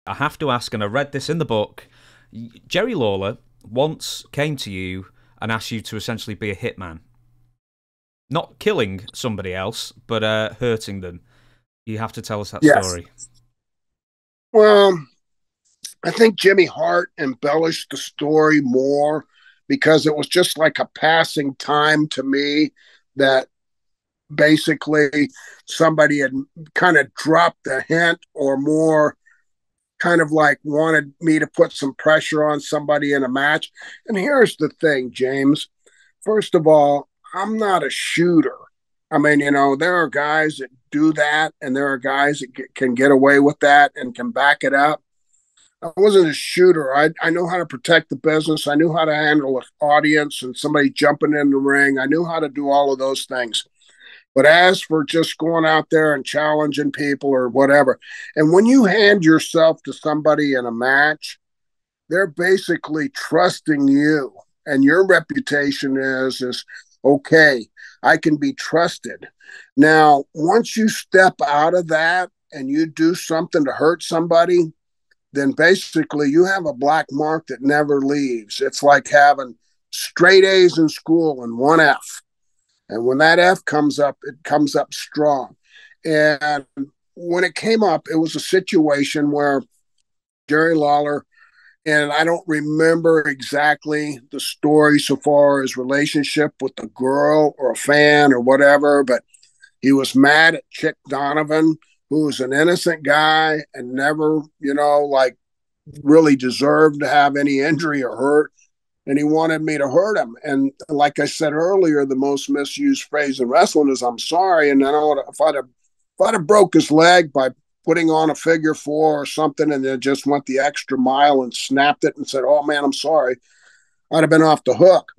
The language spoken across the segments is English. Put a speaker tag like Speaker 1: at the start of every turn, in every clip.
Speaker 1: I have to ask, and I read this in the book. Jerry Lawler once came to you and asked you to essentially be a hitman, not killing somebody else, but hurting them. You have to tell us that
Speaker 2: Yes.
Speaker 1: story.
Speaker 2: Well, I think Jimmy Hart embellished the story more because it was just like a passing time to me that basically somebody had kind of dropped a hint or more kind of like wanted me to put some pressure on somebody in a match. And here's the thing, James. First of all, I'm not a shooter. I mean, there are guys that do that, and there are guys that can get away with that and can back it up. I wasn't a shooter. I knew how to protect the business. I knew how to handle an audience and somebody jumping in the ring. I knew how to do all of those things. But as for just going out there and challenging people or whatever, and when you hand yourself to somebody in a match, they're basically trusting you, and your reputation is okay. I can be trusted. Now, once you step out of that and you do something to hurt somebody, then basically you have a black mark that never leaves. It's like having straight A's in school and one F. And when that F comes up, it comes up strong. And when it came up, it was a situation where Jerry Lawler, and I don't remember exactly the story so far as relationship with the girl or a fan or whatever, but he was mad at Chick Donovan, who was an innocent guy and never, like really deserved to have any injury or hurt. And he wanted me to hurt him. And like I said earlier, the most misused phrase in wrestling is "I'm sorry." And then if I'd have broke his leg by putting on a figure four or something, and then just went the extra mile and snapped it and said, "Oh man, I'm sorry," I'd have been off the hook.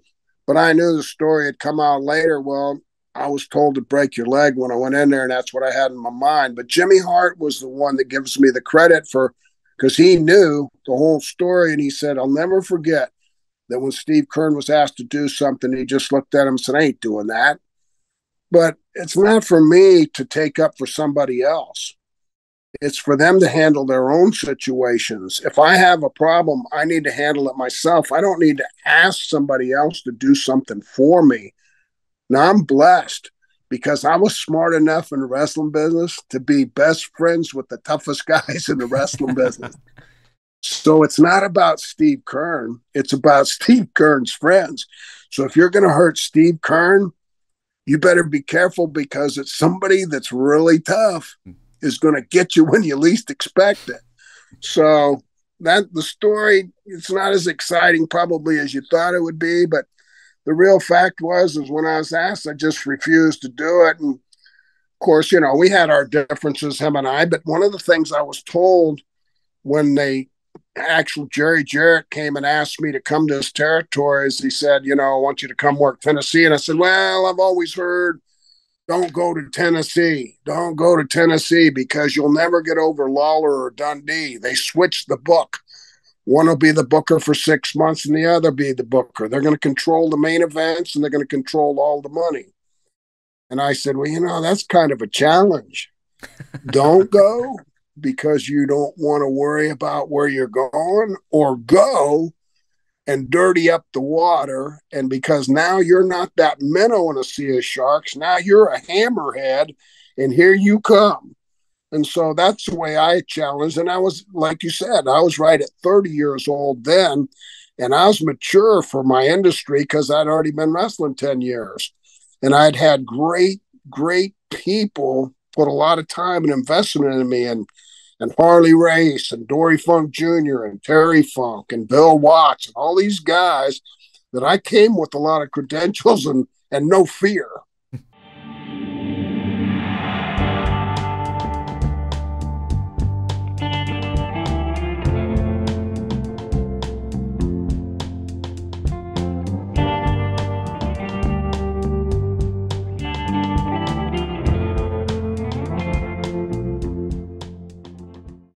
Speaker 2: But I knew the story had come out later. Well, I was told to break your leg when I went in there, and that's what I had in my mind. But Jimmy Hart was the one that gives me the credit for, because he knew the whole story, and he said, "I'll never forget that when Steve Keirn was asked to do something, he just looked at him and said, I ain't doing that." But it's not for me to take up for somebody else. It's for them to handle their own situations. If I have a problem, I need to handle it myself. I don't need to ask somebody else to do something for me. Now, I'm blessed because I was smart enough in the wrestling business to be best friends with the toughest guys in the wrestling business. So it's not about Steve Keirn. It's about Steve Keirn's friends. So if you're going to hurt Steve Keirn, you better be careful, because it's somebody that's really tough is going to get you when you least expect it. So that the story, it's not as exciting probably as you thought it would be, but the real fact is when I was asked, I just refused to do it. And of course, we had our differences, him and I, but one of the things I was told when actual Jerry Jarrett came and asked me to come to his territories, he said, I want you to come work Tennessee. And I said, well, I've always heard, don't go to Tennessee. Don't go to Tennessee because you'll never get over Lawler or Dundee. They switched the book. One will be the booker for 6 months and the other be the booker. They're going to control the main events and they're going to control all the money. And I said, well, that's kind of a challenge. Don't go because you don't want to worry about where you're going, or go and dirty up the water. And because now you're not that minnow in a sea of sharks, now you're a hammerhead, and here you come. And so that's the way I challenged. And I was, like you said, I was right at 30 years old then. And I was mature for my industry because I'd already been wrestling 10 years. And I'd had great, great people put a lot of time and investment in me. And Harley Race and Dory Funk Jr. and Terry Funk and Bill Watts and all these guys that I came with a lot of credentials and no fear.